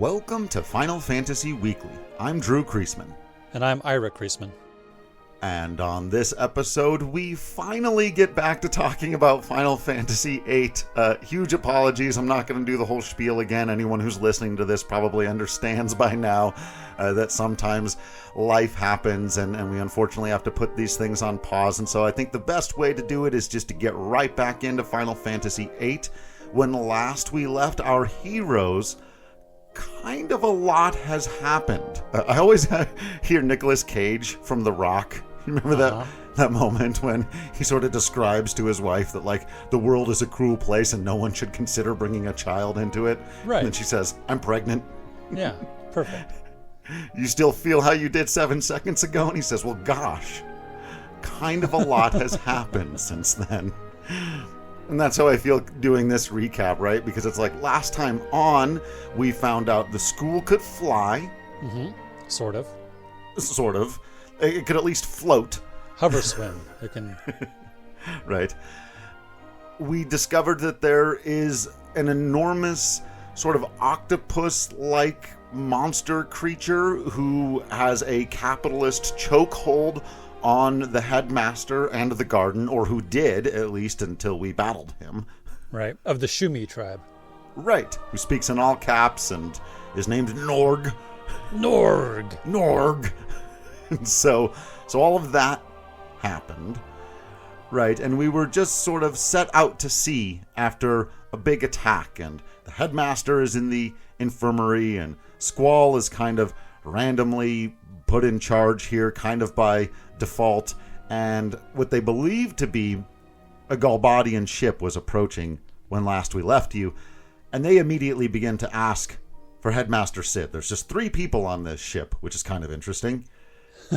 Welcome to Final Fantasy Weekly. I'm Drew Kreisman. And I'm Ira Kreisman. And on this episode, we finally get back to talking about Final Fantasy VIII. Huge apologies. I'm not going to do the whole spiel again. Anyone who's listening to this probably understands by now that sometimes life happens and we unfortunately have to put these things on pause. And so I think the best way to do it is just to get right back into Final Fantasy VIII. When last we left our heroes, kind of a lot has happened. I always hear Nicolas Cage from The Rock. You remember that moment when he sort of describes to his wife that, like, the world is a cruel place and no one should consider bringing a child into it? Right. And then she says, I'm pregnant. Yeah, perfect. You still feel how you did 7 seconds ago? And he says, well, gosh, kind of a lot has happened since then. And that's how I feel doing this recap, right? Because it's like last time on, we found out the school could fly. Mm-hmm. Sort of. Sort of. It could at least float. Hover swim. It can. Right. We discovered that there is an enormous sort of octopus-like monster creature who has a capitalist chokehold on the headmaster and the garden, or who did, at least until we battled him. Right. Of the Shumi tribe. Right. Who speaks in all caps and is named Norg. Norg. So all of that happened, right? And we were just sort of set out to sea after a big attack, and the headmaster is in the infirmary, and Squall is kind of randomly put in charge here, kind of by default, and what they believed to be a Galbadian ship was approaching when last we left you, and they immediately begin to ask for Headmaster Sid. There's just 3 people on this ship, which is kind of interesting.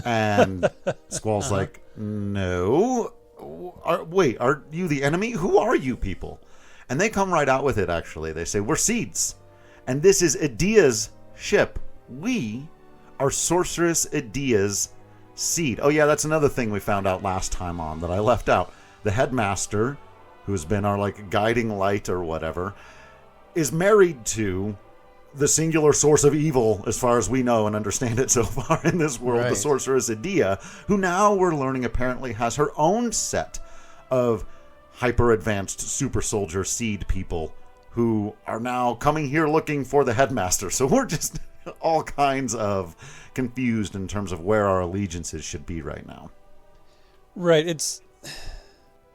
And Squall's like, no. Wait, are you the enemy? Who are you people? And they come right out with it, actually. They say, we're Seeds. And this is Idia's ship. We are Sorceress Idia's Seed. Oh, yeah, that's another thing we found out last time on that I left out. The headmaster, who's been our, like, guiding light or whatever, is married to the singular source of evil, as far as we know and understand it so far in this world, right. The sorceress Idia, who now we're learning apparently has her own set of hyper-advanced super soldier seed people who are now coming here looking for the headmaster. So we're just all kinds of confused in terms of where our allegiances should be right now. Right.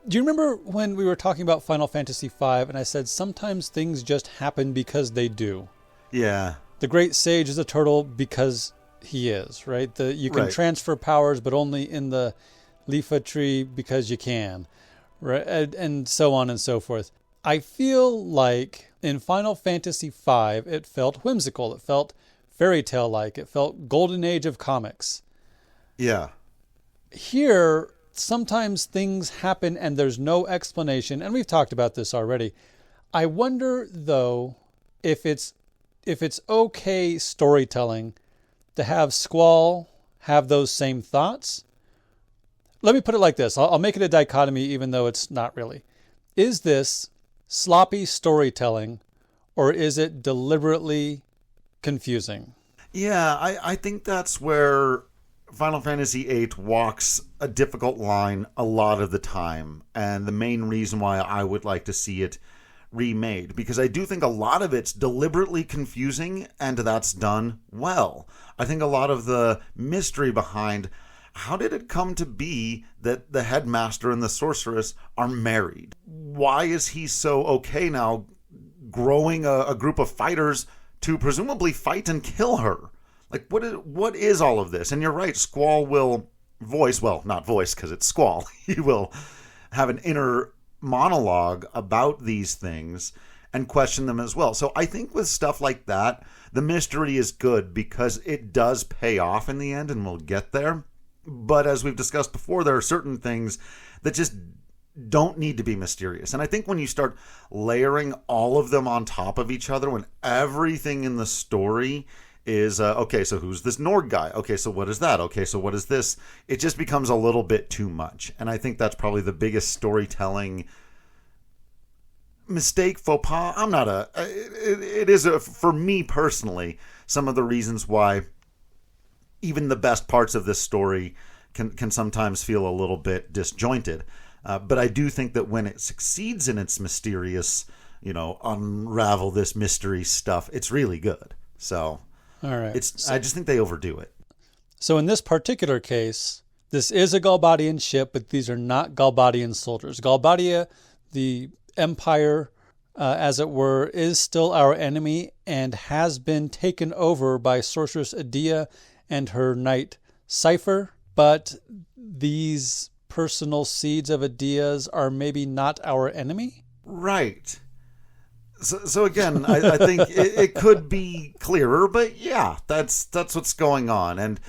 Do you remember when we were talking about Final Fantasy V and I said sometimes things just happen because they do? Yeah. The great sage is a turtle because he is, right? You can transfer powers, but only in the Leafa tree because you can, right? And so on and so forth. I feel like in Final Fantasy V, it felt whimsical. It felt fairy tale-like. It felt golden age of comics. Yeah. Here, sometimes things happen and there's no explanation. And we've talked about this already. I wonder, though, if it's okay storytelling to have Squall have those same thoughts. Let me put it like this. I'll make it a dichotomy, even though it's not really. Is this sloppy storytelling, or is it deliberately confusing? Yeah, I think that's where Final Fantasy VIII walks a difficult line a lot of the time, and the main reason why I would like to see it remade, because I do think a lot of it's deliberately confusing, and that's done well. I think a lot of the mystery behind how did it come to be that the headmaster and the sorceress are married? Why is he so okay now growing a group of fighters to presumably fight and kill her? Like, what is all of this? And you're right, Squall will not voice because it's Squall. He will have an inner monologue about these things and question them as well. So I think with stuff like that, the mystery is good because it does pay off in the end, and we'll get there. But as we've discussed before, there are certain things that just don't need to be mysterious. And I think when you start layering all of them on top of each other, when everything in the story is, okay, so who's this Nord guy? Okay, so what is that? Okay, so what is this? It just becomes a little bit too much. And I think that's probably the biggest storytelling mistake, faux pas. I'm not it is for me personally, some of the reasons why even the best parts of this story can sometimes feel a little bit disjointed. But I do think that when it succeeds in its mysterious, unravel this mystery stuff, it's really good. So, all right. I just think they overdo it. So in this particular case, this is a Galbadian ship, but these are not Galbadian soldiers. Galbadia, the empire, as it were, is still our enemy and has been taken over by Sorceress Adia and her knight Cypher. But these personal seeds of Adia's are maybe not our enemy? Right. So again, I think it could be clearer, but yeah, that's what's going on. And,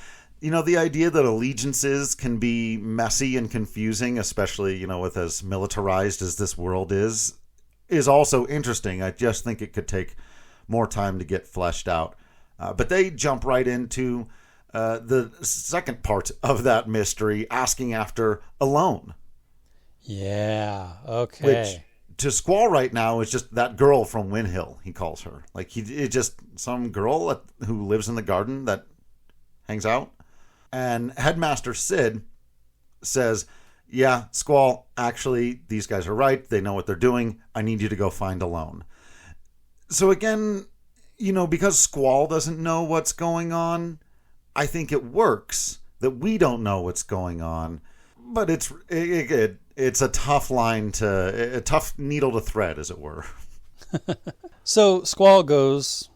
the idea that allegiances can be messy and confusing, especially, with as militarized as this world is also interesting. I just think it could take more time to get fleshed out. But they jump right into the second part of that mystery, asking after Alone. Yeah, okay. Which, to Squall right now, is just that girl from Windhill, he calls her. Like, it's just some girl who lives in the garden that hangs out. And Headmaster Sid says, yeah, Squall, actually, these guys are right. They know what they're doing. I need you to go find Alone. So again, because Squall doesn't know what's going on, I think it works that we don't know what's going on. But it's a tough a tough needle to thread, as it were. So Squall goes,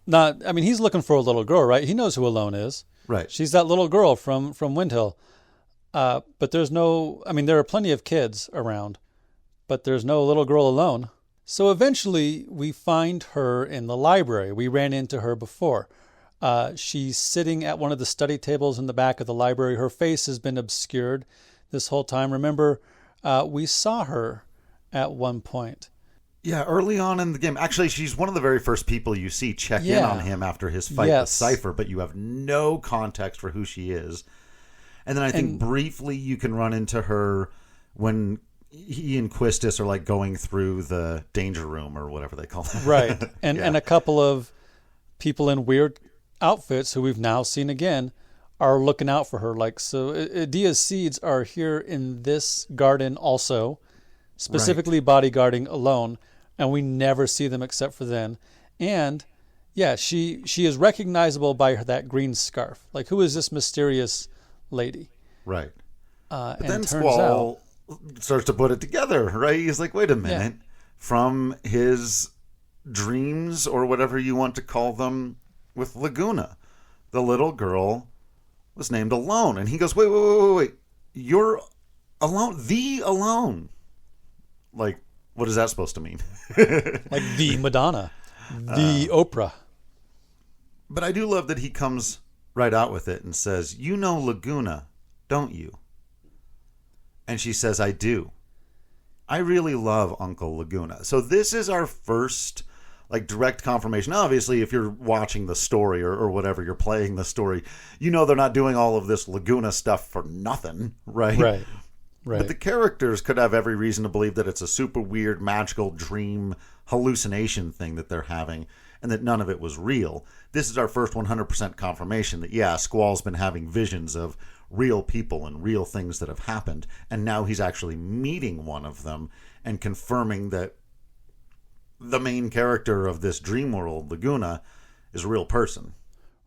he's looking for a little girl, right? He knows who Alone is. Right. She's that little girl from Windhill. But there's there are plenty of kids around, but there's no little girl Alone. So eventually we find her in the library. We ran into her before. She's sitting at one of the study tables in the back of the library. Her face has been obscured this whole time. Remember, we saw her at one point. Yeah, early on in the game. Actually, she's one of the very first people you see check in on him after his fight with Cypher, but you have no context for who she is. And then I think briefly you can run into her when he and Quistis are going through the danger room or whatever they call it. Right. And a couple of people in weird outfits who we've now seen again are looking out for her. So Adia's seeds are here in this garden also, specifically bodyguarding Alone, and we never see them except for then. And yeah, she is recognizable by that green scarf. Who is this mysterious lady? Right. But and then turns Squall starts to put it together, right? He's like, wait a minute. Yeah. From his dreams, or whatever you want to call them, with Laguna, the little girl was named Alone. And he goes, wait. You're Alone? The Alone? What is that supposed to mean? The Madonna. The Oprah. But I do love that he comes right out with it and says, you know Laguna, don't you? And she says, I do. I really love Uncle Laguna. So this is our first direct confirmation. Obviously, if you're watching the story or whatever, you're playing the story, they're not doing all of this Laguna stuff for nothing, right? Right. But the characters could have every reason to believe that it's a super weird, magical dream hallucination thing that they're having, and that none of it was real. This is our first 100% confirmation that, Squall's been having visions of real people and real things that have happened, and now he's actually meeting one of them and confirming that the main character of this dream world, Laguna, is a real person.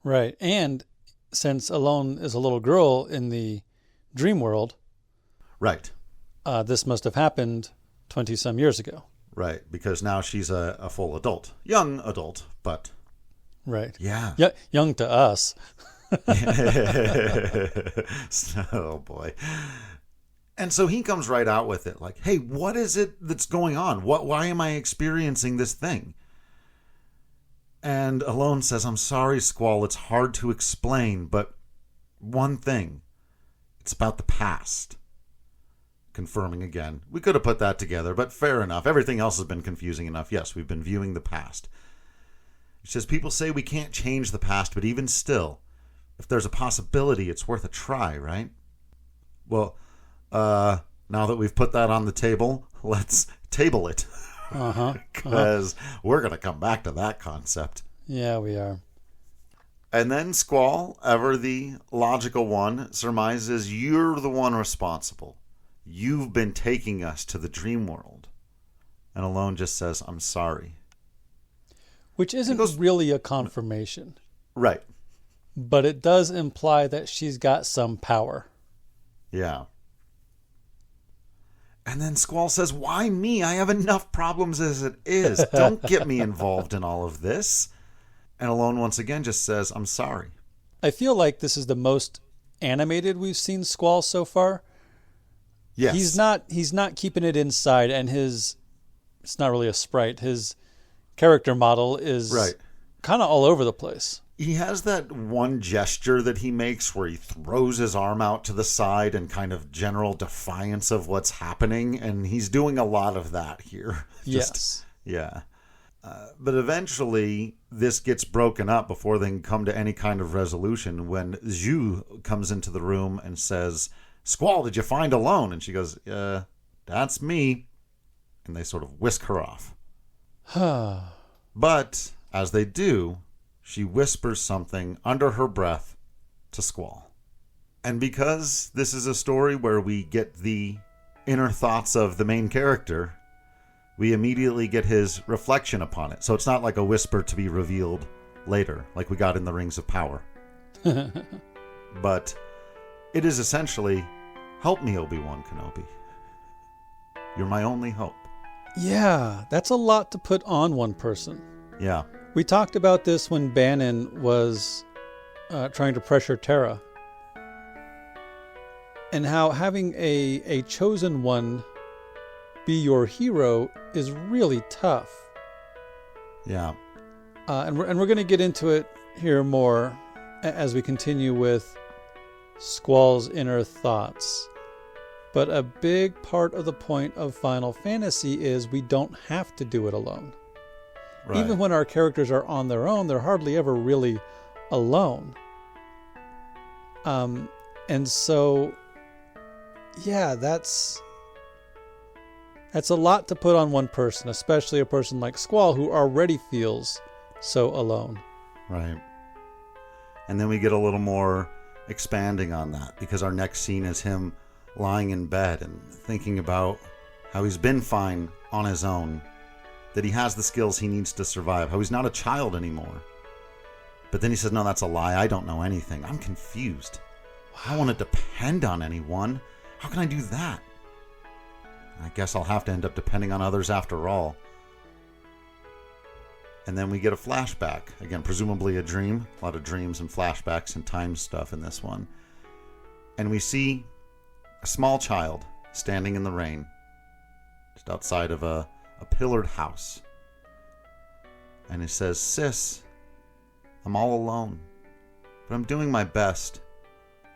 Right. And since Alone is a little girl in the dream world, right, this must have happened 20-some years ago. Right, because now she's a full adult. Young adult, but... Right. Yeah. Young to us. Oh, boy. And so he comes right out with it, hey, what is it that's going on? Why am I experiencing this thing? And Alone says, I'm sorry, Squall, it's hard to explain, but one thing, it's about the past. Confirming again. We could have put that together, but fair enough. Everything else has been confusing enough. Yes, we've been viewing the past. It says, people say we can't change the past, but even still, if there's a possibility, it's worth a try, right? Well, now that we've put that on the table, let's table it, Because we're going to come back to that concept. Yeah, we are. And then Squall, ever the logical one, surmises you're the one responsible. You've been taking us to the dream world. And Alone just says, I'm sorry. Which isn't really a confirmation. Right. But it does imply that she's got some power. Yeah. And then Squall says, why me? I have enough problems as it is. Don't get me involved in all of this. And Alone once again just says, I'm sorry. I feel like this is the most animated we've seen Squall so far. Yes. He's not keeping it inside, and it's not really a sprite. His character model is kind of all over the place. He has that one gesture that he makes where he throws his arm out to the side in kind of general defiance of what's happening, and he's doing a lot of that here. Yes. Yeah. But eventually, this gets broken up before they can come to any kind of resolution when Zhu comes into the room and says, Squall, did you find Alone? And she goes, that's me. And they sort of whisk her off. But as they do, she whispers something under her breath to Squall. And because this is a story where we get the inner thoughts of the main character, we immediately get his reflection upon it. So it's not like a whisper to be revealed later, like we got in the Rings of Power. But it is essentially, help me, Obi-Wan Kenobi. You're my only hope. Yeah, that's a lot to put on one person. Yeah. We talked about this when Bannon was trying to pressure Terra. And how having a chosen one be your hero is really tough. Yeah. And we're going to get into it here more as we continue with Squall's inner thoughts. But a big part of the point of Final Fantasy is we don't have to do it alone. Right. Even when our characters are on their own, they're hardly ever really alone. And so, yeah, that's a lot to put on one person, especially a person like Squall who already feels so alone. Right. And then we get a little more expanding on that because our next scene is him lying in bed and thinking about how he's been fine on his own, that he has the skills he needs to survive, how he's not a child anymore. But then he says, no, that's a lie. I don't know anything. I'm confused. I don't want to depend on anyone. How can I do that? I guess I'll have to end up depending on others after all. And then we get a flashback. Again, presumably a dream. A lot of dreams and flashbacks and time stuff in this one. And we see a small child standing in the rain just outside of a pillared house. And he says, Sis, I'm all alone, but I'm doing my best.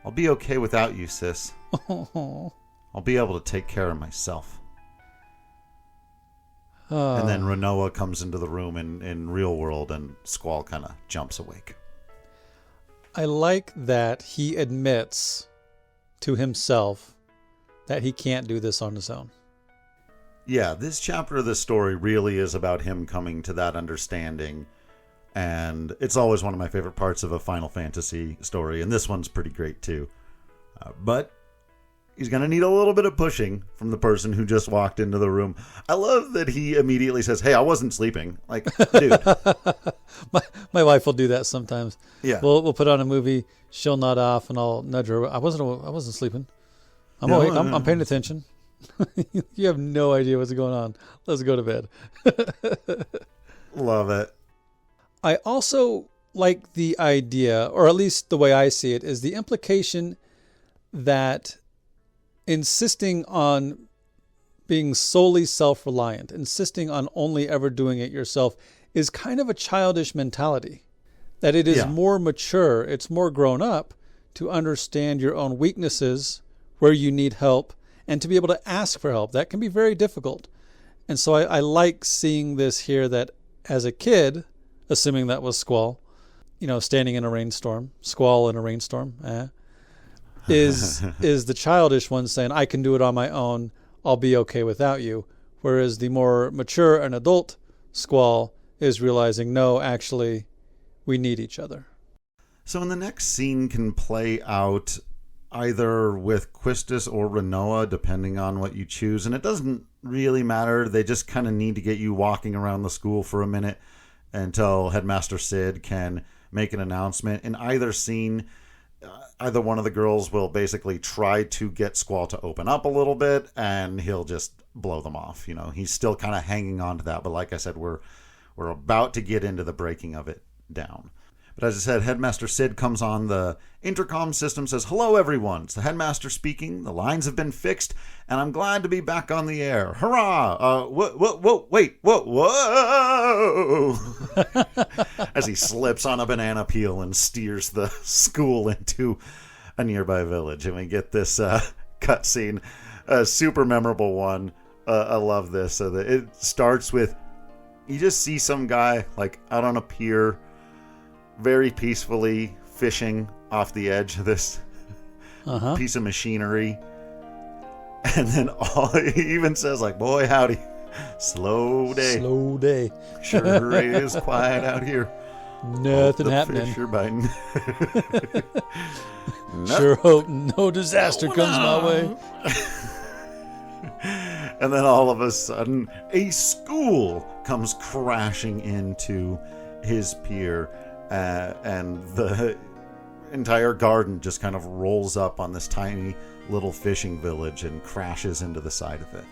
I'll be okay without you, sis. I'll be able to take care of myself. And then Renoa comes into the room in real world and Squall kind of jumps awake. I like that he admits to himself that he can't do this on his own. Yeah, this chapter of the story really is about him coming to that understanding. And it's always one of my favorite parts of a Final Fantasy story. And this one's pretty great too. But he's going to need a little bit of pushing from the person who just walked into the room. I love that he immediately says, hey, I wasn't sleeping. Like, dude. my wife will do that sometimes. Yeah. We'll put on a movie. She'll nod off and I'll nudge her. I wasn't sleeping. I'm awake. I'm paying attention. You have no idea what's going on. Let's go to bed. Love it. I also like the idea, or at least the way I see it, is the implication that insisting on being solely self-reliant, insisting on only ever doing it yourself, is kind of a childish mentality. That it is more mature, it's more grown up to understand your own weaknesses, where you need help, and to be able to ask for help. That can be very difficult. And so I like seeing this here, that as a kid, assuming that was Squall, standing in a rainstorm, Squall in a rainstorm, is the childish one saying, I can do it on my own, I'll be okay without you. whereas the more mature and adult Squall is realizing, no, actually, we need each other. So in the next scene can play out either with Quistis or Renoa, depending on what you choose. And it doesn't really matter. They just kind of need to get you walking around the school for a minute until Headmaster Sid can make an announcement. In either scene, either one of the girls will basically try to get Squall to open up a little bit, and he'll just blow them off. He's still kind of hanging on to that. But like I said, we're about to get into the breaking of it down. But as I said, Headmaster Sid comes on the intercom system, says, "Hello, everyone. It's the Headmaster speaking. The lines have been fixed, and I'm glad to be back on the air. Hurrah! Wait, whoa!" As he slips on a banana peel and steers the school into a nearby village. And we get this cutscene, a super memorable one. I love this. So that it starts with, you just see some guy like out on a pier, very peacefully fishing off the edge of this piece of machinery. And then he even says, like, "Boy, howdy. Slow day. Slow day. Sure is quiet out here. Nothing happening. Fish are biting." Sure hope no disaster comes my way. And then all of a sudden, a school comes crashing into his pier. And the entire garden just kind of rolls up on this tiny little fishing village and crashes into the side of it.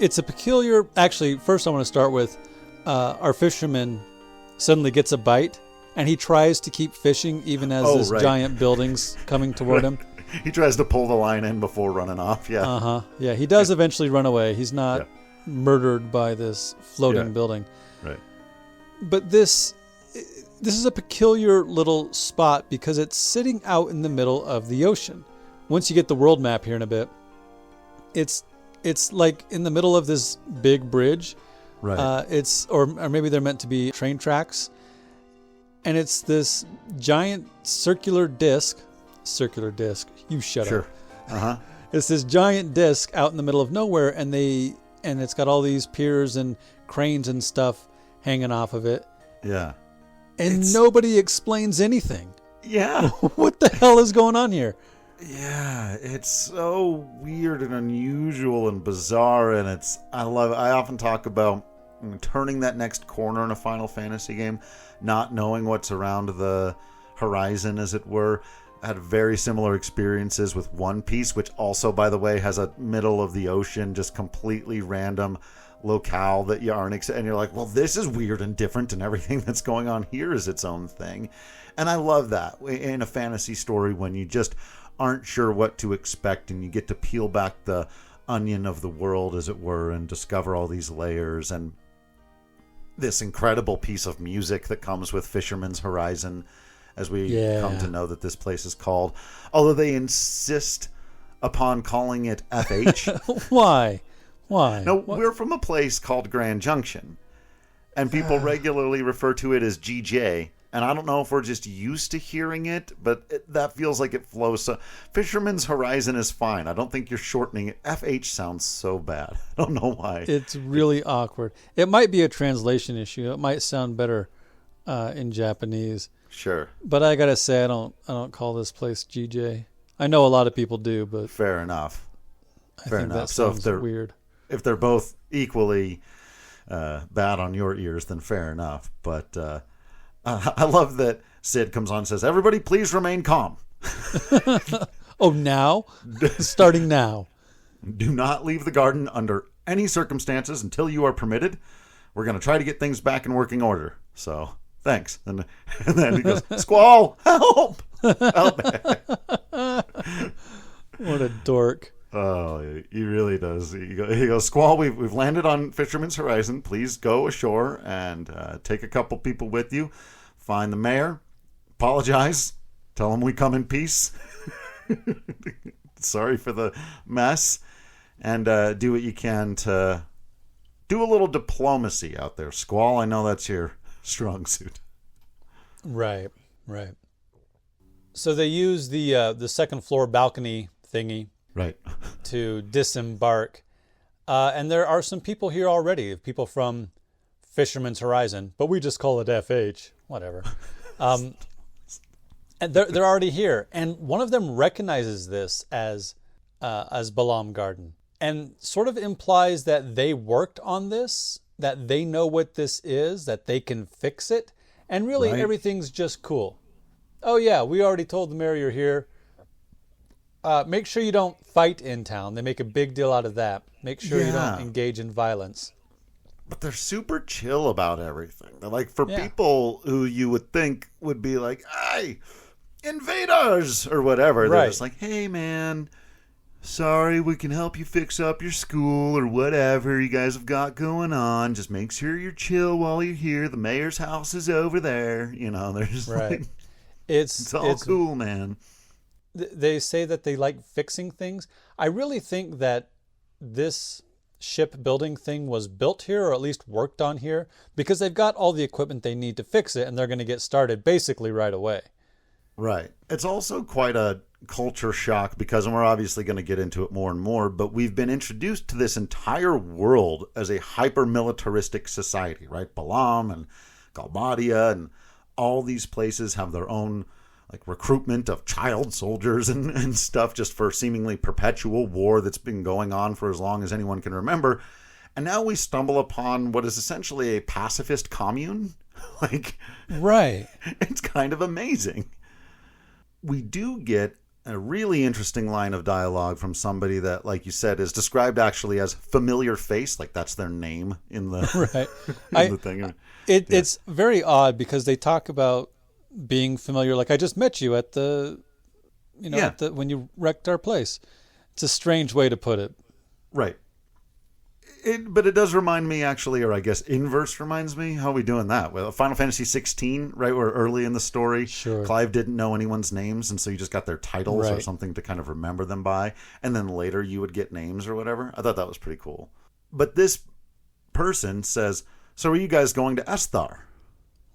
It's a peculiar... Actually, first I want to start with our fisherman suddenly gets a bite, and he tries to keep fishing even as giant building's coming toward him. He tries to pull the line in before running off, yeah. Yeah, he does eventually run away. He's not murdered by this floating building. Right. But this is a peculiar little spot because it's sitting out in the middle of the ocean. Once you get the world map here in a bit, it's like in the middle of this big bridge. Right. Or maybe they're meant to be train tracks. And it's this giant circular disc. You shut Sure. up. Uh-huh. It's this giant disc out in the middle of nowhere, and it's got all these piers and cranes and stuff hanging off of it. Yeah. And nobody explains anything. Yeah. What the hell is going on here? Yeah, it's so weird and unusual and bizarre, and I love it. I often talk about turning that next corner in a Final Fantasy game, not knowing what's around the horizon, as it were. I had very similar experiences with One Piece, which also, by the way, has a middle of the ocean, just completely random locale that you aren't, and you're like, well, this is weird and different, and everything that's going on here is its own thing. And I love that in a fantasy story when you just aren't sure what to expect, and you get to peel back the onion of the world, as it were, and discover all these layers, and this incredible piece of music that comes with Fisherman's Horizon, as we come to know that this place is called. Although they insist upon calling it FH. Why? No, we're from a place called Grand Junction, and people regularly refer to it as GJ. And I don't know if we're just used to hearing it, but that feels like it flows. So Fisherman's Horizon is fine. I don't think you're shortening it. FH sounds so bad. I don't know why. It's really awkward. It might be a translation issue. It might sound better in Japanese. Sure. But I gotta say, I don't call this place GJ. I know a lot of people do, but fair enough. Fair enough. That sounds so weird. If they're both equally bad on your ears, then fair enough. But I love that Sid comes on and says, "Everybody, please remain calm." Oh, now? Starting now. Do not leave the garden under any circumstances until you are permitted. We're going to try to get things back in working order. So, thanks. And then he goes, "Squall, help! Help!" What a dork. Oh, he really does. He goes, "Squall, we've landed on Fisherman's Horizon. Please go ashore and take a couple people with you. Find the mayor. Apologize. Tell him we come in peace. Sorry for the mess. And do what you can to do a little diplomacy out there. Squall, I know that's your strong suit." Right. So they use the second floor balcony thingy. Right. To disembark. And there are some people here already, people from Fisherman's Horizon, but we just call it FH, whatever. And they're already here. And one of them recognizes this as Balam Garden and sort of implies that they worked on this, that they know what this is, that they can fix it. And really, everything's just cool. Oh, yeah, we already told the mayor you're here. Make sure you don't fight in town. They make a big deal out of that. Make sure you don't engage in violence. But they're super chill about everything. They're like, for people who you would think would be like, hey, invaders, or whatever. They're just like, hey, man, sorry, we can help you fix up your school or whatever you guys have got going on. Just make sure you're chill while you're here. The mayor's house is over there. You know, they're just like, it's all cool, man. They say that they like fixing things. I really think that this shipbuilding thing was built here, or at least worked on here, because they've got all the equipment they need to fix it, and they're going to get started basically right away. Right. It's also quite a culture shock because, and we're obviously going to get into it more and more, but we've been introduced to this entire world as a hyper-militaristic society, right? Balam and Galbadia and all these places have their own like recruitment of child soldiers and stuff, just for seemingly perpetual war that's been going on for as long as anyone can remember. And now we stumble upon what is essentially a pacifist commune. It's kind of amazing. We do get a really interesting line of dialogue from somebody that, like you said, is described actually as familiar face. Like that's their name in the, the thing. It's very odd because they talk about being familiar. Like, I just met you at the, when you wrecked our place. It's a strange way to put it. Right. But it does remind me, actually, or I guess inverse reminds me. How are we doing that? Well, Final Fantasy 16, right, where early in the story, Clive didn't know anyone's names, and so you just got their titles or something to kind of remember them by, and then later you would get names or whatever. I thought that was pretty cool. But this person says, so are you guys going to Esthar?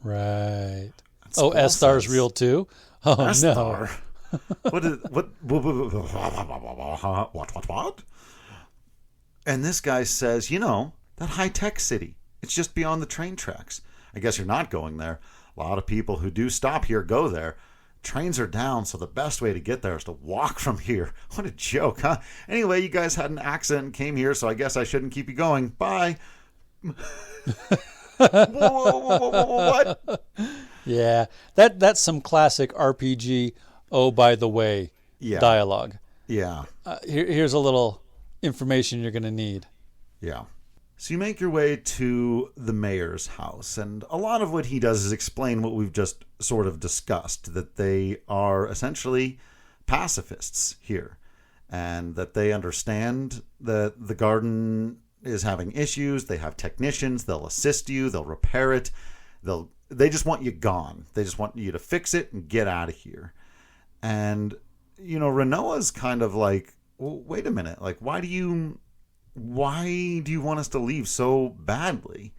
Right. Oh, Esthar's real too? Oh, Esthar. No. What? And this guy says, that high-tech city, it's just beyond the train tracks. I guess you're not going there. A lot of people who do stop here go there. Trains are down, so the best way to get there is to walk from here. What a joke, huh? Anyway, you guys had an accident and came here, so I guess I shouldn't keep you going. Bye. What? Yeah, that's some classic RPG, oh, by the way, dialogue. Yeah. Here's a little information you're going to need. Yeah. So you make your way to the mayor's house, and a lot of what he does is explain what we've just sort of discussed, that they are essentially pacifists here, and that they understand that the garden is having issues. They have technicians. They'll assist you. They'll repair it. They just want you gone. They just want you to fix it and get out of here. And, Renoa's kind of like, well, wait a minute. Like, why do you want us to leave so badly?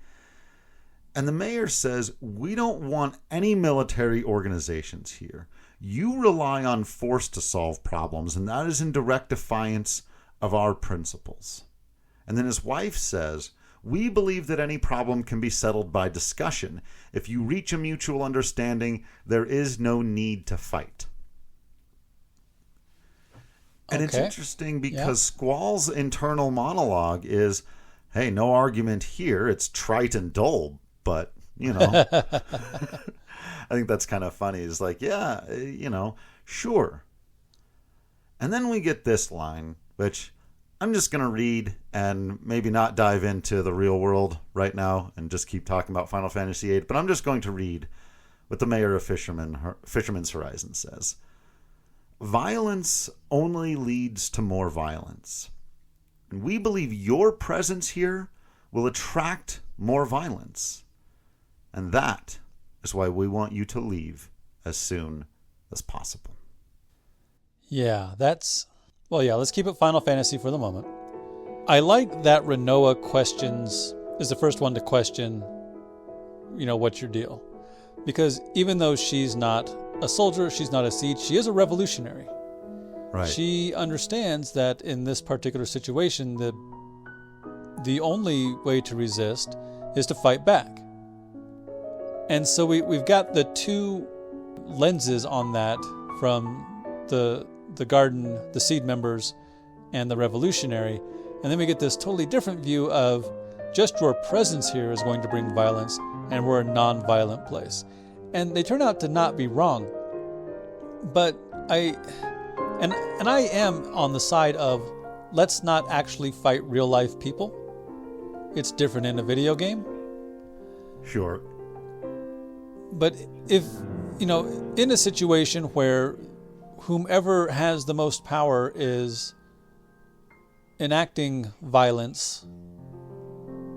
And the mayor says, we don't want any military organizations here. You rely on force to solve problems, and that is in direct defiance of our principles. And then his wife says, we believe that any problem can be settled by discussion. If you reach a mutual understanding, there is no need to fight. And it's interesting because Squall's internal monologue is, hey, no argument here. It's trite and dull, but, I think that's kind of funny. It's like, sure. And then we get this line, which I'm just going to read and maybe not dive into the real world right now and just keep talking about Final Fantasy VIII, but I'm just going to read what the mayor of Fisherman's Horizon says. Violence only leads to more violence. And we believe your presence here will attract more violence. And that is why we want you to leave as soon as possible. Yeah, let's keep it Final Fantasy for the moment. I like that Renoa is the first one to question, what's your deal? Because even though she's not a soldier, she's not a siege, she is a revolutionary. Right. She understands that in this particular situation, the only way to resist is to fight back. And so we've got the two lenses on that from the garden, the seed members, and the revolutionary. And then we get this totally different view of just your presence here is going to bring violence, and we're a non-violent place. And they turn out to not be wrong. But I am on the side of let's not actually fight real life people. It's different in a video game. Sure. But if, in a situation where whomever has the most power is enacting violence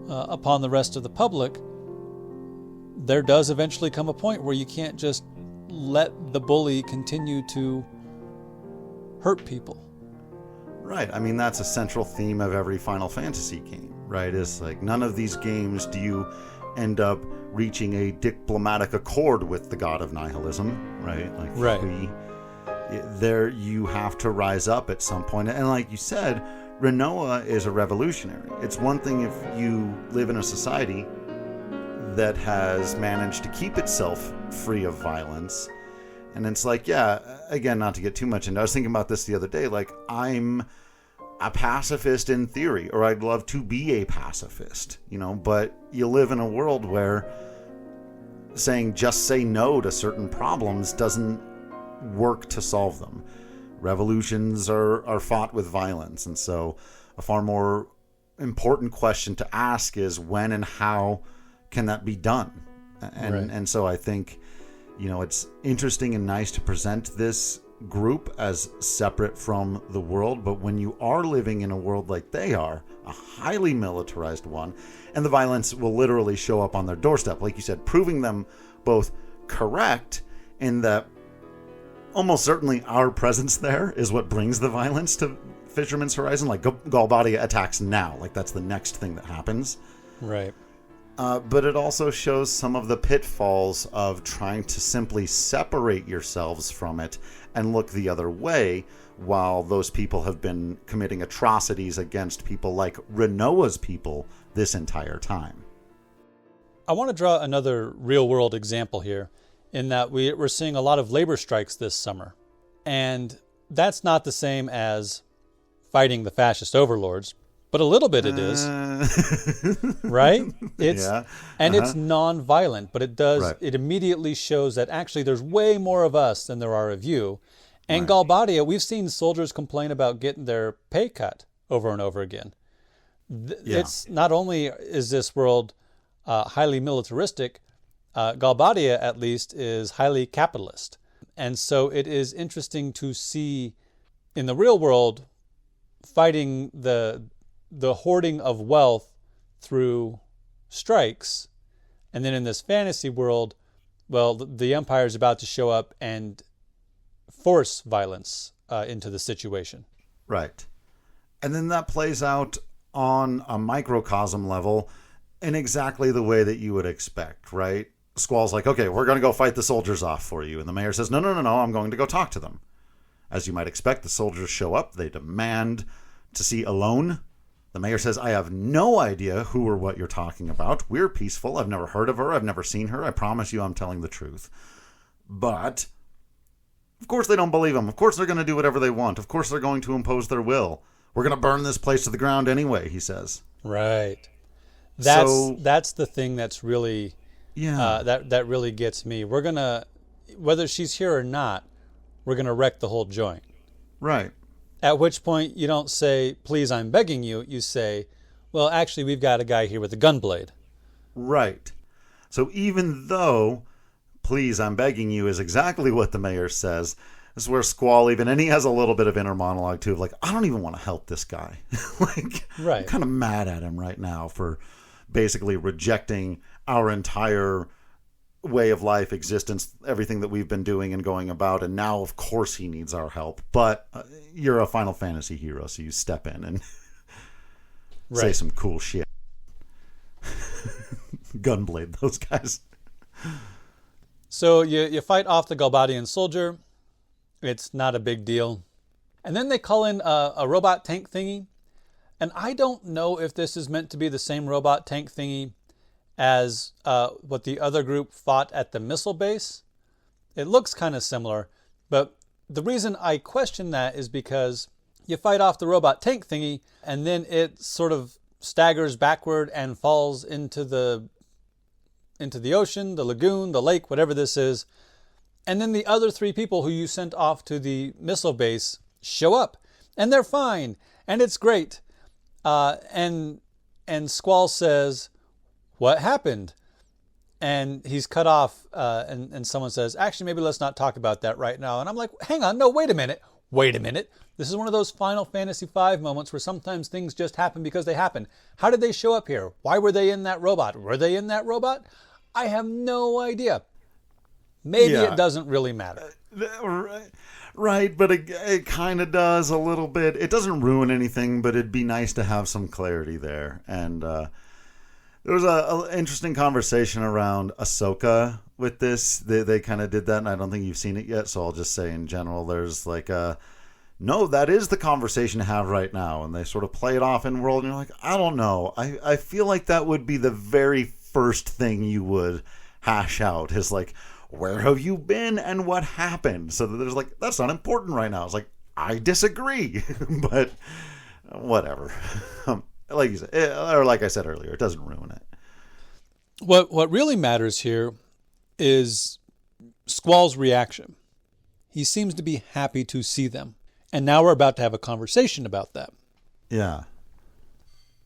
upon the rest of the public, there does eventually come a point where you can't just let the bully continue to hurt people. Right. I mean, that's a central theme of every Final Fantasy game, right? It's like none of these games do you end up reaching a diplomatic accord with the god of nihilism, right? Like, right. There you have to rise up at some point. And like you said, Renoa is a revolutionary. It's one thing if you live in a society that has managed to keep itself free of violence. And it's like, yeah, again, not to get too much into, I was thinking about this the other day, like I'm a pacifist in theory, or I'd love to be a pacifist, but you live in a world where saying just say no to certain problems doesn't work to solve them. Revolutions are fought with violence, and so a far more important question to ask is when and how can that be done? And so I think, it's interesting and nice to present this group as separate from the world, but when you are living in a world like they are, a highly militarized one, and the violence will literally show up on their doorstep, like you said, proving them both correct in that almost certainly our presence there is what brings the violence to Fisherman's Horizon. Like Galbadia attacks now, like that's the next thing that happens. Right. But it also shows some of the pitfalls of trying to simply separate yourselves from it and look the other way while those people have been committing atrocities against people like Renoa's people this entire time. I want to draw another real-world example here in that we're seeing a lot of labor strikes this summer. And that's not the same as fighting the fascist overlords, but a little bit it is, right? It's non-violent, but it immediately shows that actually there's way more of us than there are of you. And Galbadia, we've seen soldiers complain about getting their pay cut over and over again. It's not only is this world highly militaristic, Galbadia at least is highly capitalist. And so it is interesting to see in the real world fighting the hoarding of wealth through strikes. And then in this fantasy world, well, the Empire is about to show up and force violence into the situation. Right. And then that plays out on a microcosm level in exactly the way that you would expect, right? Squall's like, okay, we're going to go fight the soldiers off for you. And the mayor says, no, I'm going to go talk to them. As you might expect, the soldiers show up. They demand to see Alone. The mayor says, I have no idea who or what you're talking about. We're peaceful. I've never heard of her. I've never seen her. I promise you I'm telling the truth. But, of course they don't believe him. Of course they're going to do whatever they want. Of course they're going to impose their will. We're going to burn this place to the ground anyway, he says. Right. That's the thing that's really... that really gets me. We're going to, whether she's here or not, we're going to wreck the whole joint. Right. At which point you don't say, please, I'm begging you. You say, well, actually, we've got a guy here with a gunblade. Right. So even though, please, I'm begging you is exactly what the mayor says, this is where Squall and he has a little bit of inner monologue too of like, I don't even want to help this guy. I'm kind of mad at him right now for basically rejecting our entire way of life, existence, everything that we've been doing and going about, and now of course he needs our help. But you're a Final Fantasy hero, so you step in and say some cool shit. Gunblade those guys. So you fight off the Galbadian soldier. It's not a big deal. And then they call in a robot tank thingy And I don't know if this is meant to be the same robot tank thingy as what the other group fought at the missile base. It looks kind of similar, but the reason I question that is because you fight off the robot tank thingy, and then it sort of staggers backward and falls into the ocean, the lagoon, the lake, whatever this is. And then the other 3 people who you sent off to the missile base show up, and they're fine, and it's great. And Squall says, "What happened?" And he's cut off, and someone says, "Actually, maybe let's not talk about that right now." And I'm like, hang on, no, wait a minute. This is one of those Final Fantasy V moments where sometimes things just happen because they happen. How did they show up here? Why were they in that robot? Were they in that robot? I have no idea. Maybe it doesn't really matter. Right, but it kind of does a little bit. It doesn't ruin anything, but it'd be nice to have some clarity there. And there was an interesting conversation around Ahsoka with this. They kind of did that, and I don't think you've seen it yet, so I'll just say in general, there's like no, that is the conversation to have right now. And they sort of play it off in world, and you're like, I don't know. I feel like that would be the very first thing you would hash out is like, where have you been and what happened? So that there's like, that's not important right now. It's like, I disagree, but whatever. Like you said, or like I said earlier, it doesn't ruin it. What really matters here is Squall's reaction. He seems to be happy to see them. And now we're about to have a conversation about that. Yeah.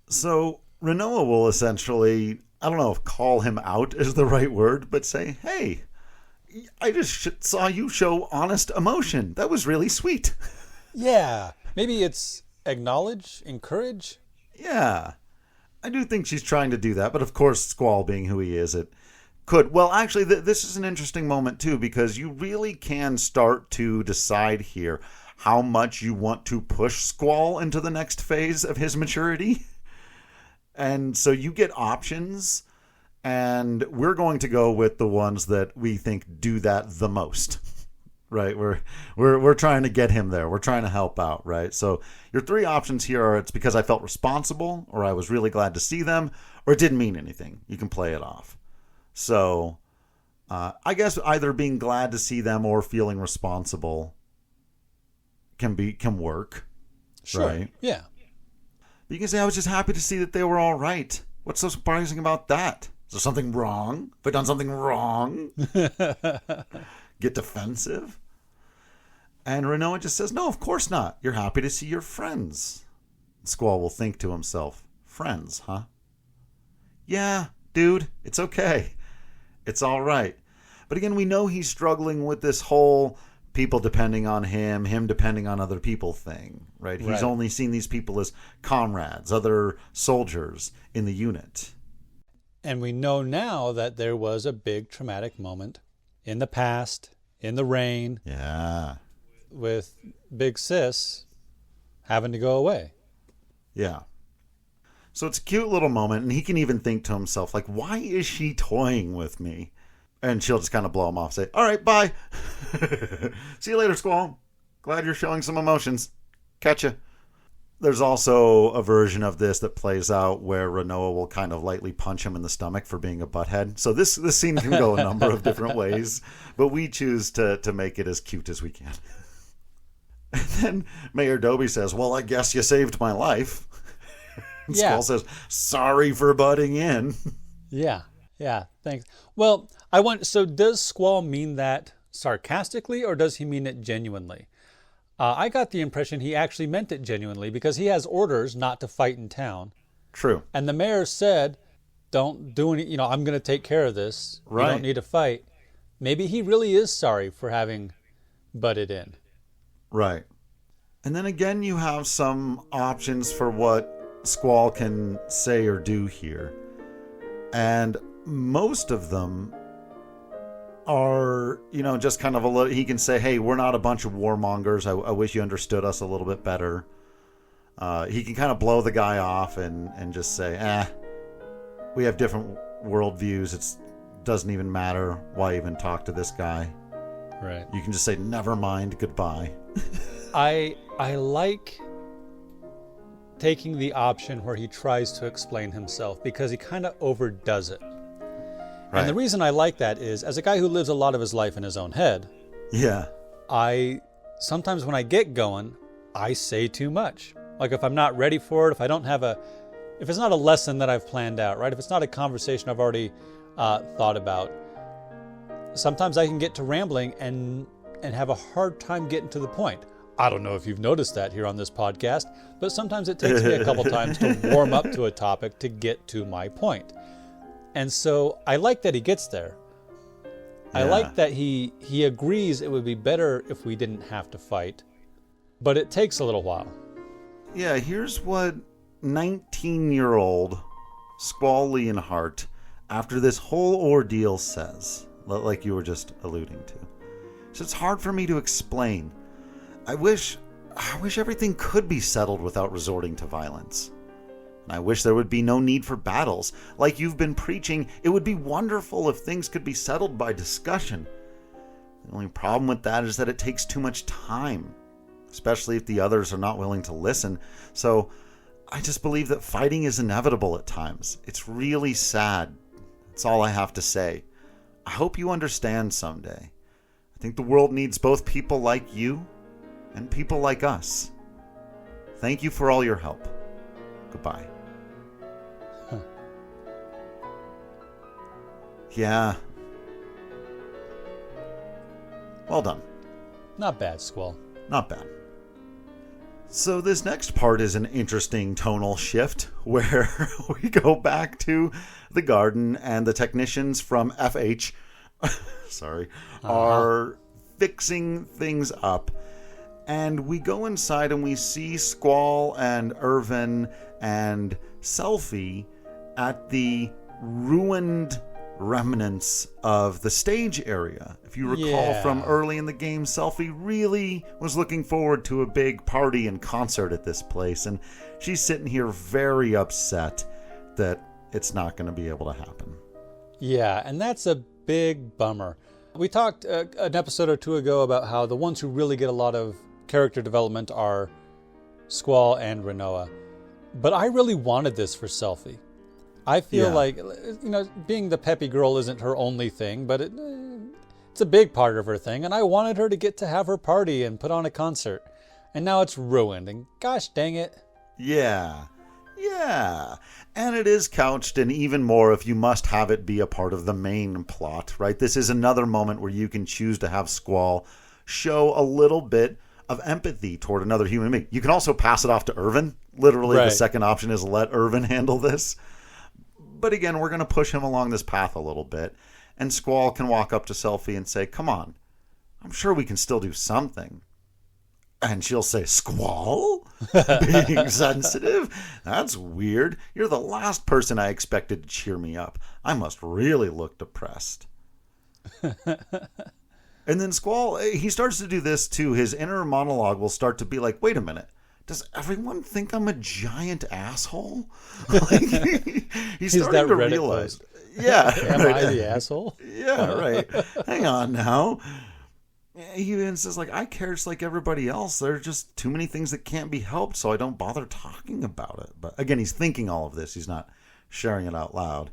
So Renoa will essentially, I don't know if call him out is the right word, but say, hey, I just saw you show honest emotion. That was really sweet. Yeah. Maybe it's acknowledge, encourage. Yeah. I do think she's trying to do that, but of course, Squall being who he is, it could. Well, actually, this is an interesting moment, too, because you really can start to decide here how much you want to push Squall into the next phase of his maturity. And so you get options, and we're going to go with the ones that we think do that the most. Right? We're trying to get him there. We're trying to help out, right? So your 3 options here are it's because I felt responsible, or I was really glad to see them, or it didn't mean anything. You can play it off. So I guess either being glad to see them or feeling responsible can work. Sure. Right? Yeah. But you can say I was just happy to see that they were all right. What's so surprising about that? Is there something wrong? Have I done something wrong? Get defensive? And Renoa just says, no, of course not. You're happy to see your friends. Squall will think to himself, friends, huh? Yeah, dude, it's okay. It's all right. But again, we know he's struggling with this whole people depending on him depending on other people thing, right? He's only seen these people as comrades, other soldiers in the unit. And we know now that there was a big traumatic moment in the past, in the rain. Yeah. With Big Sis having to go away. Yeah. So it's a cute little moment, and he can even think to himself, like, why is she toying with me? And she'll just kind of blow him off, say, all right, bye. See you later, Squall. Glad you're showing some emotions. Catch ya. There's also a version of this that plays out where Renoa will kind of lightly punch him in the stomach for being a butthead. So this scene can go a number of different ways, but we choose to make it as cute as we can. And then Mayor Dobie says, well, I guess you saved my life. And Squall says, sorry for butting in. Yeah, thanks. Well, so does Squall mean that sarcastically, or does he mean it genuinely? I got the impression he actually meant it genuinely because he has orders not to fight in town. True. And the mayor said, don't do any, I'm going to take care of this. Right. You don't need to fight. Maybe he really is sorry for having butted in. Right. And then again, you have some options for what Squall can say or do here. And most of them are, just kind of a little, he can say, hey, we're not a bunch of warmongers. I wish you understood us a little bit better. He can kind of blow the guy off and just say, we have different worldviews. It doesn't even matter. Why even talk to this guy? Right. You can just say, never mind, goodbye. I like taking the option where he tries to explain himself because he kind of overdoes it. Right. And the reason I like that is, as a guy who lives a lot of his life in his own head, Yeah. I sometimes when I get going, I say too much. Like if I'm not ready for it, if it's not a lesson that I've planned out, right? If it's not a conversation I've already thought about, sometimes I can get to rambling and have a hard time getting to the point. I don't know if you've noticed that here on this podcast, but sometimes it takes me a couple times to warm up to a topic to get to my point. And so I like that he gets there. I like that he agrees it would be better if we didn't have to fight, but it takes a little while. Yeah, here's what 19-year-old Squall Leonhardt, after this whole ordeal, says, like you were just alluding to. So it's hard for me to explain. I wish everything could be settled without resorting to violence. And I wish there would be no need for battles. Like you've been preaching, it would be wonderful if things could be settled by discussion. The only problem with that is that it takes too much time, especially if the others are not willing to listen. So I just believe that fighting is inevitable at times. It's really sad. That's all I have to say. I hope you understand someday. I think the world needs both people like you and people like us. Thank you for all your help. Goodbye. Huh. Yeah. Well done. Not bad, Squall. Not bad. So this next part is an interesting tonal shift where we go back to the garden and the technicians from FH are fixing things up. And we go inside and we see Squall and Irvin and Selfie at the ruined remnants of the stage area. If you recall from early in the game, Selfie really was looking forward to a big party and concert at this place. And she's sitting here very upset that it's not going to be able to happen. Yeah, and that's a big bummer. We talked an episode or two ago about how the ones who really get a lot of character development are Squall and Renoa. But I really wanted this for Selfie. I feel like, being the peppy girl isn't her only thing, but it's a big part of her thing. And I wanted her to get to have her party and put on a concert. And now it's ruined. And gosh dang it. Yeah. And it is couched in even more if you must have it be a part of the main plot, right? This is another moment where you can choose to have Squall show a little bit of empathy toward another human being. You can also pass it off to Irvin. Literally, The second option is let Irvin handle this. But again, we're going to push him along this path a little bit. And Squall can walk up to Selfie and say, come on, I'm sure we can still do something. And she'll say, Squall? Being sensitive? That's weird. You're the last person I expected to cheer me up. I must really look depressed. And then Squall, he starts to do this too. His inner monologue will start to be like, wait a minute. Does everyone think I'm a giant asshole? He's starting to realize. Yeah. Am I the asshole? Yeah, right. Hang on now. He even says, I care just like everybody else. There are just too many things that can't be helped, so I don't bother talking about it. But again, he's thinking all of this. He's not sharing it out loud.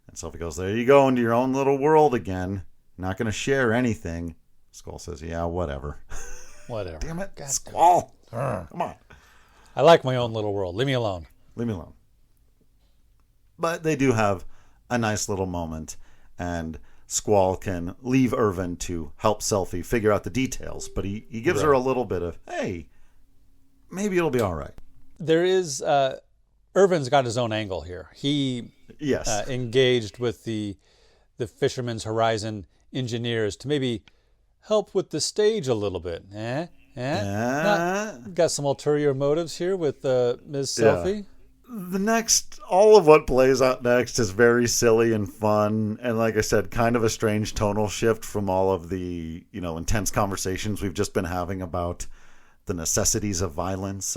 And Sophie goes, there you go, into your own little world again. Not going to share anything. Squall says, yeah, whatever. Whatever. Damn it, Squall. Come on. I like my own little world. Leave me alone. But they do have a nice little moment, and Squall can leave Irvin to help Selfie figure out the details, but he gives her a little bit of, hey, maybe it'll be all right. There is, Irvin's got his own angle here. He engaged with the Fisherman's Horizon engineers to maybe help with the stage a little bit. Got some ulterior motives here with Ms. Selfie. All of what plays out next is very silly and fun. And like I said, kind of a strange tonal shift from all of the, intense conversations we've just been having about the necessities of violence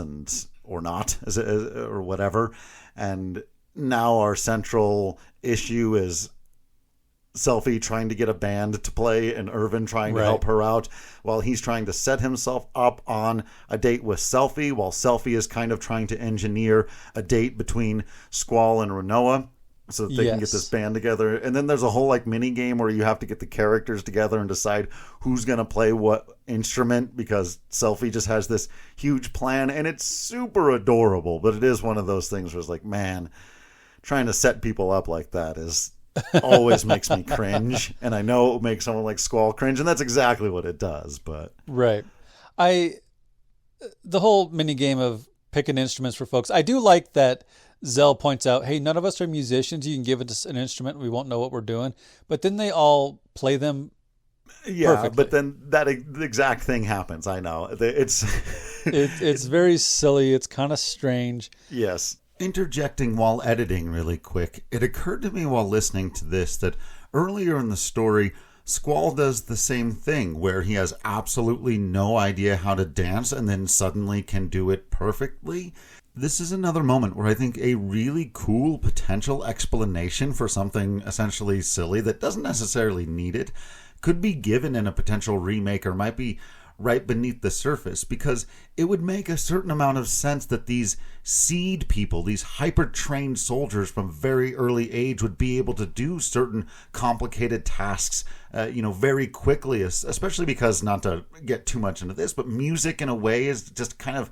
or not, or whatever. And now our central issue is Selfie trying to get a band to play and Irvin trying to Right. help her out while he's trying to set himself up on a date with Selfie, while Selfie is kind of trying to engineer a date between Squall and Renoa so that they can get Yes. this band together. And then there's a whole like mini game where you have to get the characters together and decide who's going to play what instrument, because Selfie just has this huge plan and it's super adorable. But it is one of those things where it's like, man, trying to set people up like that is always makes me cringe. And I know it will make someone like Squall cringe, and that's exactly what it does. But Right. The whole mini game of picking instruments for folks, I do like that Zell points out, hey, none of us are musicians. You can give us an instrument. We won't know what we're doing. But then they all play them yeah, perfectly. but then that exact thing happens. I know. It's It's very silly. It's kind of strange. yes. Interjecting while editing really quick, it occurred to me while listening to this that earlier in the story, Squall does the same thing where he has absolutely no idea how to dance and then suddenly can do it perfectly. This is another moment where I think a really cool potential explanation for something essentially silly that doesn't necessarily need it could be given in a potential remake, or might be right beneath the surface, because it would make a certain amount of sense that these seed people, these hyper-trained soldiers from very early age, would be able to do certain complicated tasks, very quickly, especially because, not to get too much into this, but music in a way is just kind of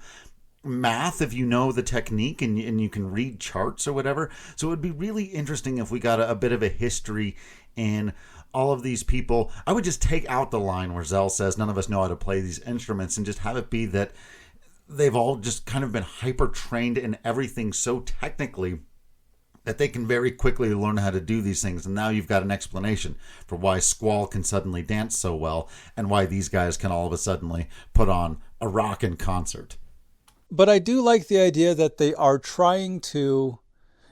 math if you know the technique and you can read charts or whatever. So it would be really interesting if we got a bit of a history in all of these people. I would just take out the line where Zell says none of us know how to play these instruments, and just have it be that they've all just kind of been hyper trained in everything so technically that they can very quickly learn how to do these things. And now you've got an explanation for why Squall can suddenly dance so well and why these guys can all of a sudden put on a rockin' concert. But I do like the idea that they are trying to,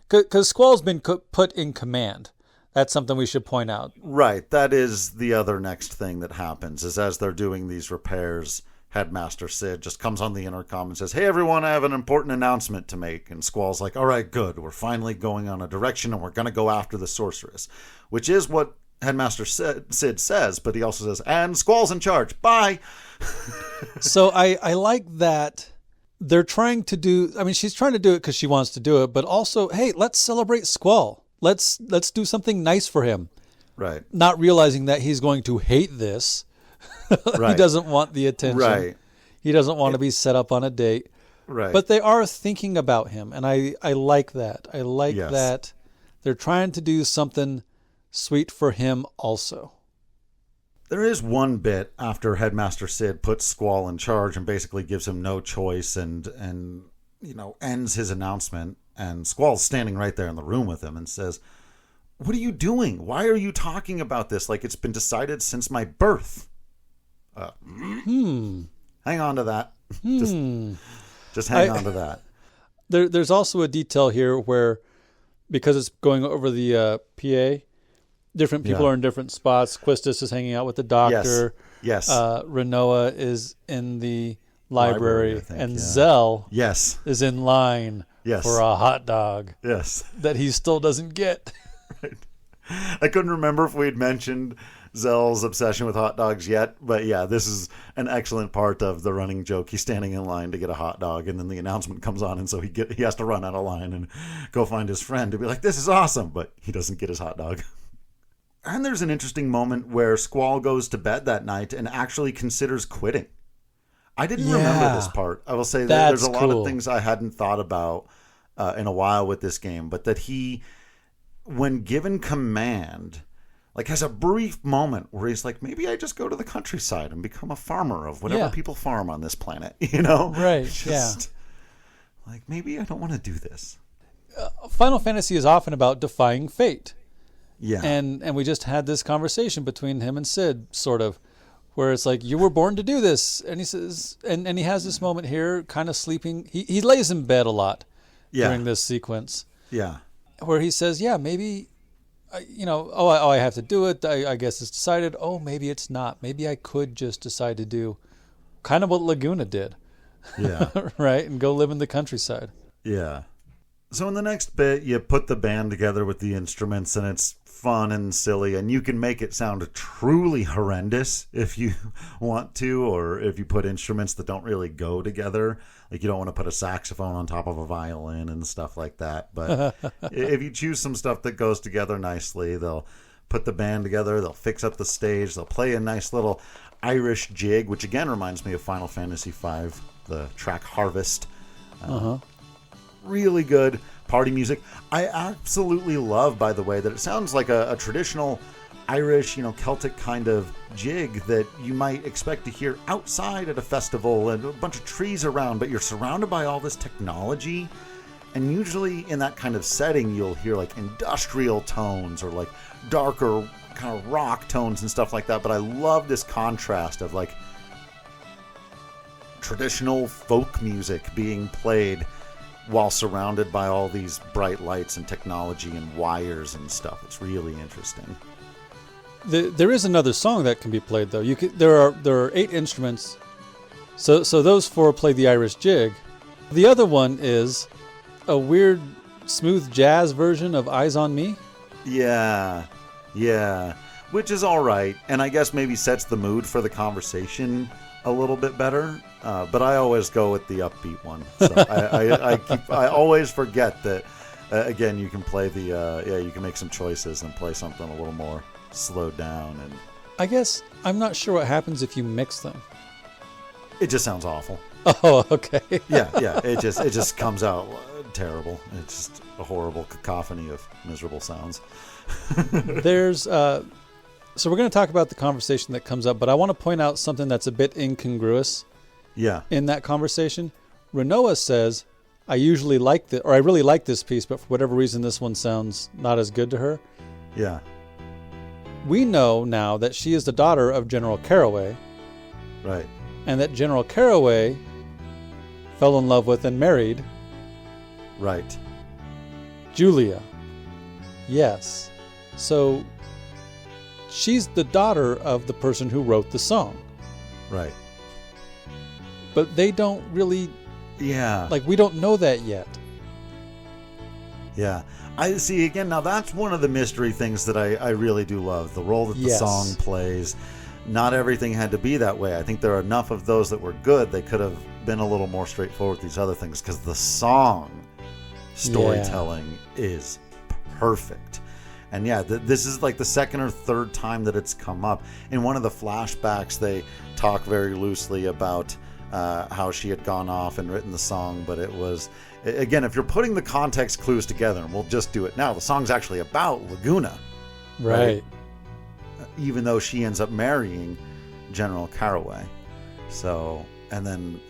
because Squall's been put in command. That's something we should point out. Right. That is the other next thing that happens, is as they're doing these repairs, Headmaster Sid just comes on the intercom and says, hey, everyone, I have an important announcement to make. And Squall's like, all right, good. We're finally going on a direction and we're going to go after the sorceress, which is what Headmaster Sid says. But he also says, and Squall's in charge. Bye. So I like that they're trying to do, I mean, she's trying to do it because she wants to do it, but also, hey, let's celebrate Squall. Let's do something nice for him. Right. Not realizing that he's going to hate this. Right. He doesn't want the attention. Right. He doesn't want to be set up on a date. Right. But they are thinking about him, and I like that. I like Yes. that they're trying to do something sweet for him also. There is one bit after Headmaster Sid puts Squall in charge and basically gives him no choice and ends his announcement. And Squall's standing right there in the room with him and says, what are you doing? Why are you talking about this like it's been decided since my birth? Hang on to that. Just hang on to that. There's also a detail here where, because it's going over the PA, different people are in different spots. Quistis is hanging out with the doctor. Yes. Renoa is in the library, I think, and yeah. Zell Yes. is in line for a hot dog Yes. that he still doesn't get. Right. I couldn't remember if we'd mentioned Zell's obsession with hot dogs yet, but yeah, this is an excellent part of the running joke. He's standing in line to get a hot dog, and then the announcement comes on, and so he has to run out of line and go find his friend to be like, this is awesome, but he doesn't get his hot dog. And there's an interesting moment where Squall goes to bed that night and actually considers quitting. I didn't remember this part. I will say that there's a lot of things I hadn't thought about in a while with this game, but that he, when given command, has a brief moment where he's like, maybe I just go to the countryside and become a farmer of whatever people farm on this planet, Right, maybe I don't want to do this. Final Fantasy is often about defying fate. Yeah. And we just had this conversation between him and Sid, sort of, where it's like, you were born to do this. And he says, and he has this moment here, kind of sleeping. He lays in bed a lot during this sequence. Yeah. Where he says, yeah, maybe, I have to do it. I guess it's decided. Oh, maybe it's not. Maybe I could just decide to do kind of what Laguna did. Yeah. Right? And go live in the countryside. Yeah. So in the next bit, you put the band together with the instruments, and it's fun and silly, and you can make it sound truly horrendous if you want to, or if you put instruments that don't really go together. Like, you don't want to put a saxophone on top of a violin and stuff like that. But if you choose some stuff that goes together nicely, they'll put the band together, they'll fix up the stage, they'll play a nice little Irish jig, which again reminds me of Final Fantasy V, the track Harvest. Really good party music. I absolutely love, by the way, that it sounds like a traditional Irish, Celtic kind of jig that you might expect to hear outside at a festival and a bunch of trees around, but you're surrounded by all this technology. And usually in that kind of setting, you'll hear like industrial tones or like darker kind of rock tones and stuff like that. But I love this contrast of like traditional folk music being played while surrounded by all these bright lights and technology and wires and stuff. It's really interesting. There is another song that can be played though. There are 8 instruments, so those 4 play the Irish jig. The other one is a weird smooth jazz version of Eyes on Me. Yeah, which is all right, and I guess maybe sets the mood for the conversation a little bit better. But I always go with the upbeat one. So I always forget that. Again, you can play you can make some choices and play something a little more slowed down. And I guess I'm not sure what happens if you mix them. It just sounds awful. Oh, okay. yeah. It just comes out terrible. It's just a horrible cacophony of miserable sounds. There's so we're going to talk about the conversation that comes up, but I want to point out something that's a bit incongruous. Yeah. In that conversation, Renoa says, I really like this piece, but for whatever reason, this one sounds not as good to her. Yeah. We know now that she is the daughter of General Caraway. Right. And that General Caraway fell in love with and married. Right. Julia. Yes. So she's the daughter of the person who wrote the song. Right. But they don't really... Yeah. Like, we don't know that yet. Yeah. I see, again, now that's one of the mystery things that I really do love. The role that the song plays. Not everything had to be that way. I think there are enough of those that were good. They could have been a little more straightforward with these other things, because the song storytelling is perfect. And this is like the second or third time that it's come up. In one of the flashbacks, they talk very loosely about how she had gone off and written the song, but it was, again, if you're putting the context clues together, and we'll just do it now, the song's actually about Laguna. Right. Even though she ends up marrying General Caraway. So, and then,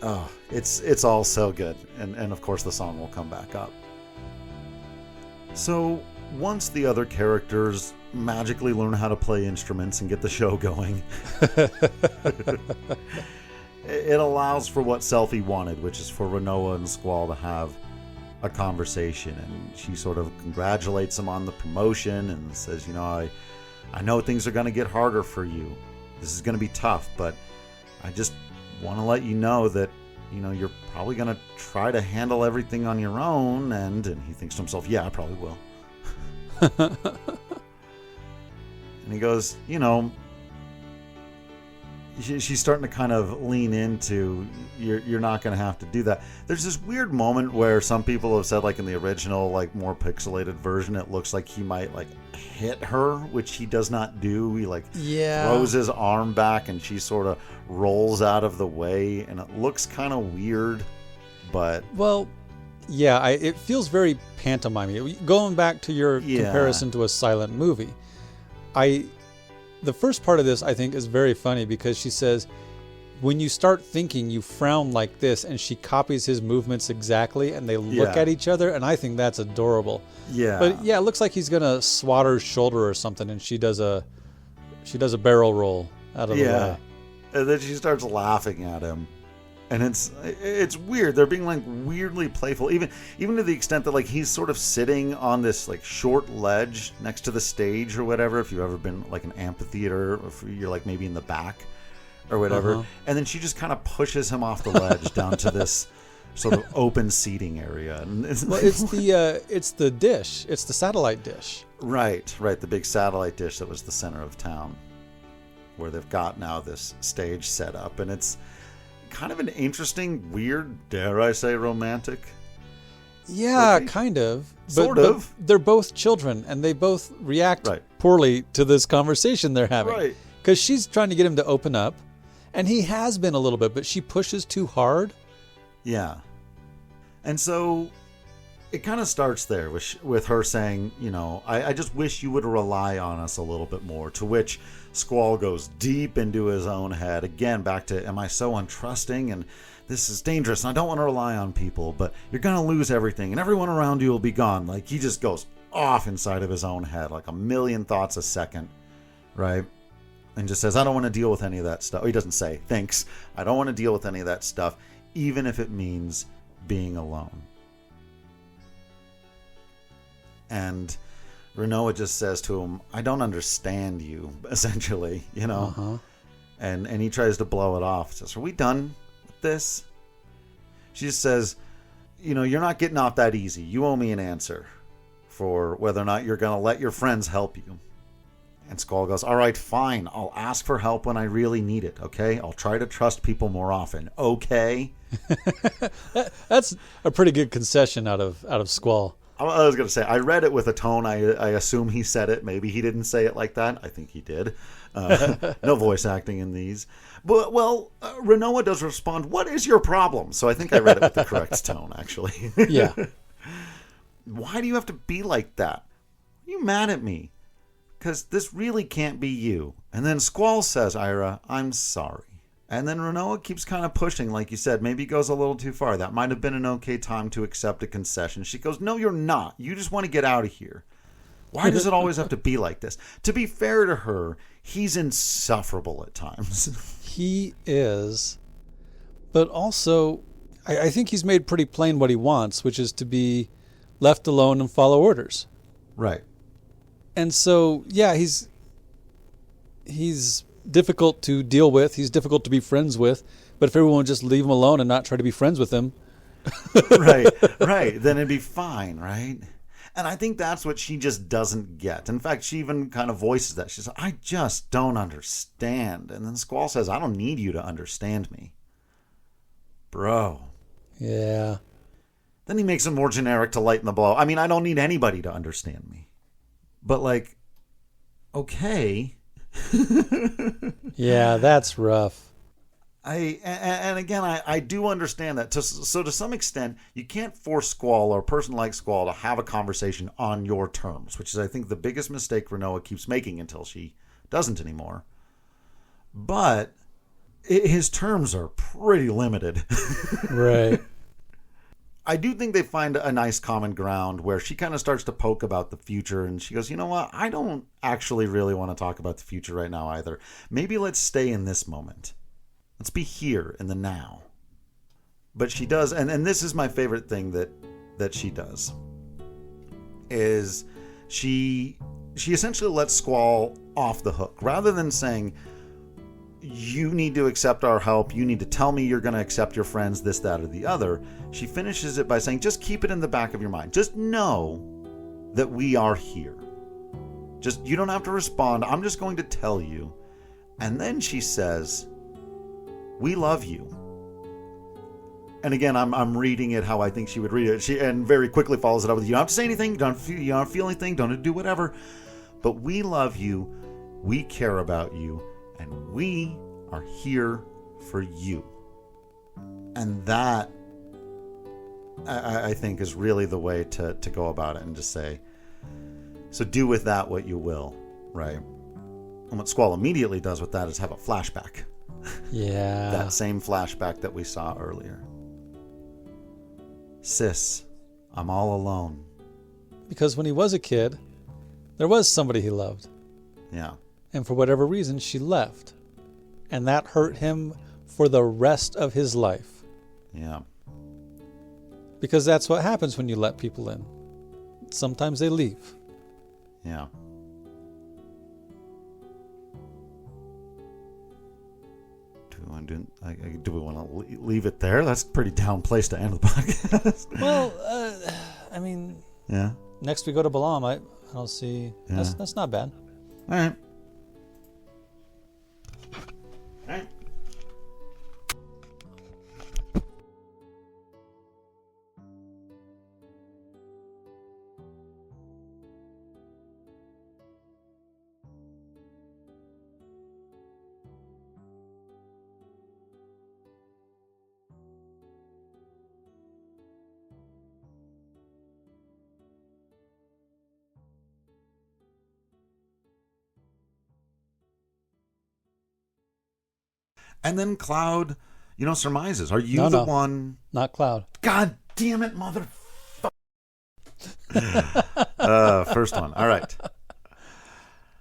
it's all so good. And of course the song will come back up. So, once the other characters magically learn how to play instruments and get the show going, it allows for what Selphie wanted, which is for Renoa and Squall to have a conversation. And she sort of congratulates him on the promotion and says, I know things are going to get harder for you. This is going to be tough, but I just want to let you know that, you're probably going to try to handle everything on your own. And he thinks to himself, yeah, I probably will. And he goes, she's starting to kind of lean into, you're not going to have to do that. There's this weird moment where some people have said, like in the original, like more pixelated version, it looks like he might like hit her, which he does not do. He throws his arm back and she sort of rolls out of the way, and it looks kind of weird, but... Well, yeah, it feels very pantomime-y. Going back to your comparison to a silent movie, the first part of this, I think, is very funny because she says, when you start thinking, you frown like this, and she copies his movements exactly, and they look at each other, and I think that's adorable. Yeah. But yeah, it looks like he's going to swat her shoulder or something, and she does a barrel roll out of the way. And then she starts laughing at him. And it's weird. They're being like weirdly playful, even to the extent that like he's sort of sitting on this like short ledge next to the stage or whatever. If you've ever been like an amphitheater, if you're like maybe in the back or whatever, and then she just kind of pushes him off the ledge down to this sort of open seating area. And Well, it's the dish. It's the satellite dish. Right. The big satellite dish that was the center of town, where they've got now this stage set up, and it's kind of an interesting, weird, dare I say, romantic. Yeah, kind of. Sort of. But they're both children, and they both react poorly to this conversation they're having. Right. Because she's trying to get him to open up, and he has been a little bit, but she pushes too hard. Yeah. And so it kind of starts there with her saying, I just wish you would rely on us a little bit more, to which Squall goes deep into his own head. Again, back to, am I so untrusting? And this is dangerous, and I don't want to rely on people, but you're going to lose everything, and everyone around you will be gone. Like, he just goes off inside of his own head, like a million thoughts a second, right? And just says, I don't want to deal with any of that stuff. He doesn't say, thanks, I don't want to deal with any of that stuff, even if it means being alone. And Renoa just says to him, I don't understand you, essentially, Uh-huh. And he tries to blow it off. Says, are we done with this? She just says, you're not getting off that easy. You owe me an answer for whether or not you're going to let your friends help you. And Squall goes, all right, fine. I'll ask for help when I really need it, okay? I'll try to trust people more often, okay? That's a pretty good concession out of Squall. I was going to say, I read it with a tone. I assume he said it. Maybe he didn't say it like that. I think he did. No voice acting in these. But, Renoa does respond, what is your problem? So I think I read it with the correct tone, actually. Yeah. Why do you have to be like that? Are you mad at me? Because this really can't be you. And then Squall says, Ira, I'm sorry. And then Renoa keeps kind of pushing, like you said. Maybe goes a little too far. That might have been an okay time to accept a concession. She goes, no, you're not. You just want to get out of here. Why does it always have to be like this? To be fair to her, he's insufferable at times. He is. But also, I think he's made pretty plain what he wants, which is to be left alone and follow orders. Right. And so, yeah, he's difficult to deal with. He's difficult to be friends with. But if everyone would just leave him alone and not try to be friends with him. Right. Then it'd be fine, right? And I think that's what she just doesn't get. In fact, she even kind of voices that. She says, I just don't understand. And then Squall says, I don't need you to understand me. Bro. Yeah. Then he makes it more generic to lighten the blow. I mean, I don't need anybody to understand me. But, okay. Yeah, that's rough. And again, I do understand that. So to some extent, you can't force Squall or a person like Squall to have a conversation on your terms, which is, I think, the biggest mistake Renoa keeps making until she doesn't anymore. But his terms are pretty limited. Right. I do think they find a nice common ground where she kind of starts to poke about the future, and she goes, you know what? I don't actually really want to talk about the future right now either. Maybe let's stay in this moment. Let's be here in the now. But she does, and this is my favorite thing that she does, is she essentially lets Squall off the hook. Rather than saying, you need to accept our help, you need to tell me you're going to accept your friends, this, that, or the other, she finishes it by saying, just keep it in the back of your mind. Just know that we are here. Just, you don't have to respond. I'm just going to tell you. And then she says, we love you. And again, I'm reading it how I think she would read it. And very quickly follows it up with, you don't have to say anything, you don't feel anything, don't do whatever. But we love you, we care about you, and we are here for you. And that, I think, is really the way to go about it, and just say, so do with that what you will, right? And what Squall immediately does with that is have a flashback. Yeah. That same flashback that we saw earlier. Sis, I'm all alone. Because when he was a kid, there was somebody he loved. Yeah. And for whatever reason, she left. And that hurt him for the rest of his life. Yeah. Because that's what happens when you let people in. Sometimes they leave. Yeah. Do we want to leave it there? That's a pretty down place to end the podcast. Well, I mean, yeah. Next we go to Balaam. I don't see. Yeah. That's not bad. All right. All right. And then Cloud, surmises. Are you the one? Not Cloud. God damn it, motherfucker. First one. All right.